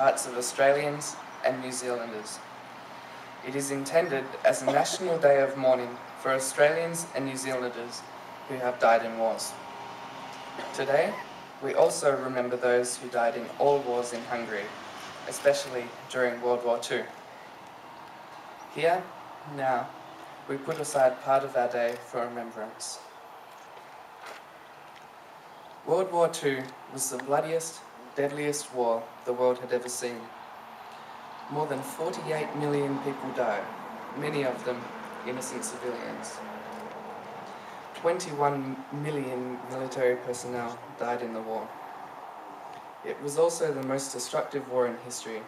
hearts of Australians and New Zealanders. It is intended as a national day of mourning for Australians and New Zealanders who have died in wars. Today, we also remember those who died in all wars in Hungary, especially during World War II. Here, now, we put aside part of our day for remembrance. World War II was the bloodiest, deadliest war the world had ever seen. More than 48 million people died, many of them innocent civilians. 21 million military personnel died in the war. It was also the most destructive war in history,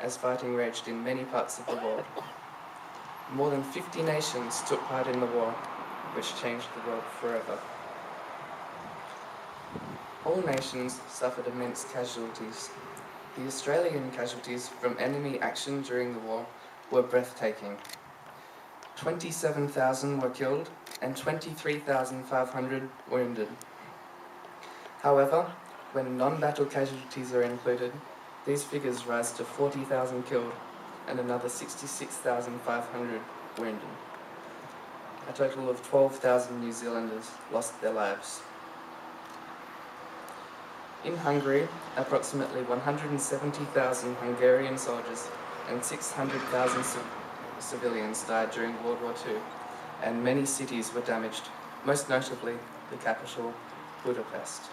as fighting raged in many parts of the world. More than 50 nations took part in the war, which changed the world forever. All nations suffered immense casualties. The Australian casualties from enemy action during the war were breathtaking. 27,000 were killed and 23,500 wounded. However, when non-battle casualties are included, these figures rise to 40,000 killed and another 66,500 wounded. A total of 12,000 New Zealanders lost their lives. In Hungary, approximately 170,000 Hungarian soldiers and 600,000 civilians died during World War II, and many cities were damaged, most notably the capital, Budapest.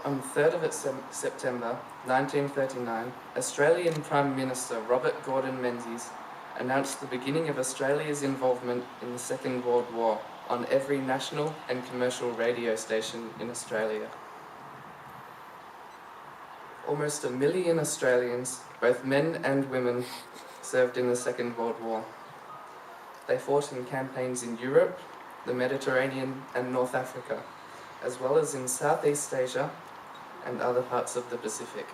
On the 3rd of September 1939, Australian Prime Minister Robert Gordon Menzies announced the beginning of Australia's involvement in the Second World War on every national and commercial radio station in Australia. Almost 1 million Australians, both men and women, served in the Second World War. They fought in campaigns in Europe, the Mediterranean and North Africa, as well as in Southeast Asia and other parts of the Pacific.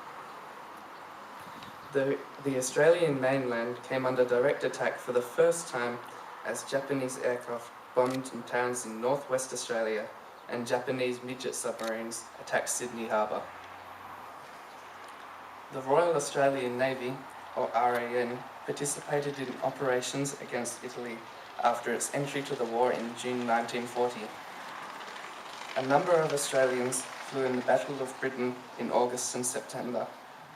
The Australian mainland came under direct attack for the first time as Japanese aircraft bombed in towns in northwest Australia and Japanese midget submarines attacked Sydney Harbour. The Royal Australian Navy, or RAN, participated in operations against Italy after its entry to the war in June 1940. A number of Australians flew in the Battle of Britain in August and September,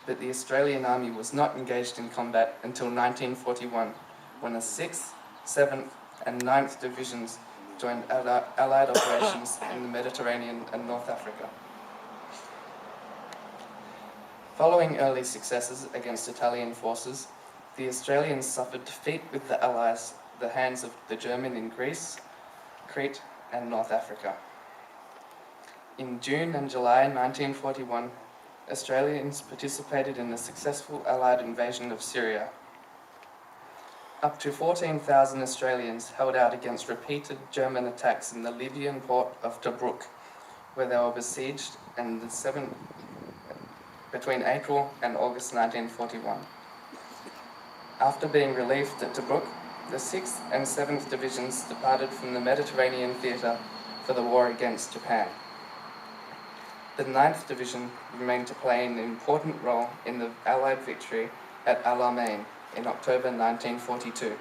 but the Australian Army was not engaged in combat until 1941, when the 6th, 7th and 9th Divisions joined Allied operations in the Mediterranean and North Africa. Following early successes against Italian forces, the Australians suffered defeat with the Allies at the hands of the German in Greece, Crete and North Africa. In June and July 1941, Australians participated in the successful Allied invasion of Syria. Up to 14,000 Australians held out against repeated German attacks in the Libyan port of Tobruk, where they were besieged between April and August 1941. After being relieved at Tobruk, the 6th and 7th Divisions departed from the Mediterranean theatre for the war against Japan. The 9th Division remained to play an important role in the Allied victory at Alamein in October 1942,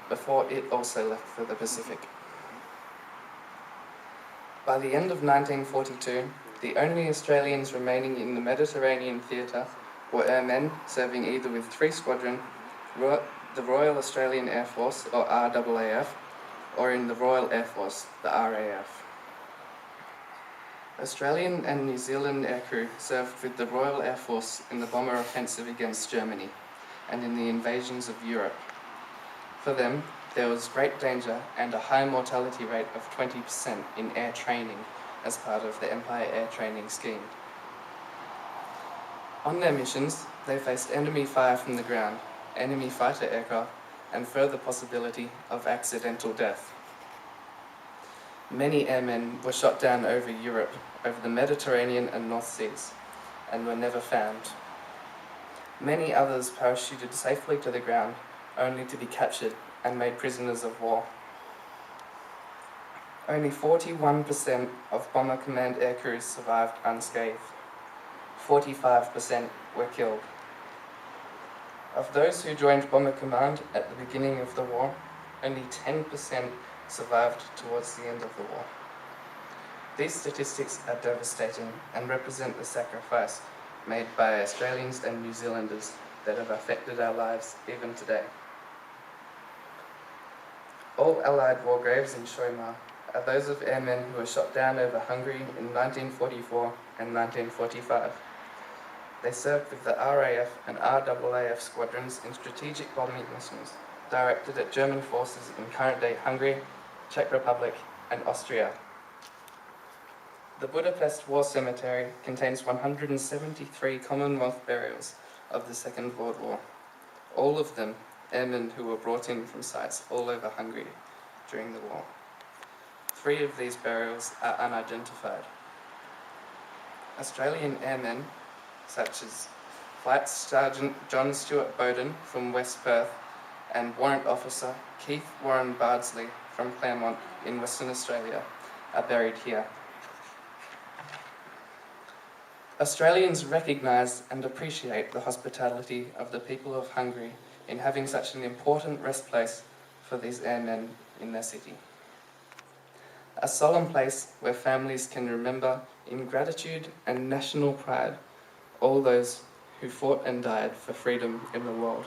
before it also left for the Pacific. By the end of 1942, the only Australians remaining in the Mediterranean theatre were airmen serving either with 3 Squadron, the Royal Australian Air Force, or RAAF, or in the Royal Air Force, the RAF. Australian and New Zealand aircrew served with the Royal Air Force in the bomber offensive against Germany and in the invasions of Europe. For them, there was great danger and a high mortality rate of 20% in air training as part of the Empire Air Training Scheme. On their missions, they faced enemy fire from the ground, enemy fighter aircraft, and further possibility of accidental death. Many airmen were shot down over Europe, over the Mediterranean and North Seas, and were never found. Many others parachuted safely to the ground, only to be captured and made prisoners of war. Only 41% of Bomber Command aircrews survived unscathed. 45% were killed. Of those who joined Bomber Command at the beginning of the war, only 10% survived towards the end of the war. These statistics are devastating and represent the sacrifice made by Australians and New Zealanders that have affected our lives even today. All Allied war graves in Solymár are those of airmen who were shot down over Hungary in 1944 and 1945. They served with the RAF and RAAF squadrons in strategic bombing missions directed at German forces in current-day Hungary, Czech Republic, and Austria. The Budapest War Cemetery contains 173 Commonwealth burials of the Second World War, all of them airmen who were brought in from sites all over Hungary during the war. 3 of these burials are unidentified. Australian airmen, such as Flight Sergeant John Stuart Bowden from West Perth and Warrant Officer Keith Warren Bardsley from Claremont in Western Australia, are buried here. Australians recognise and appreciate the hospitality of the people of Hungary in having such an important rest place for these airmen in their city. A solemn place where families can remember in gratitude and national pride all those who fought and died for freedom in the world.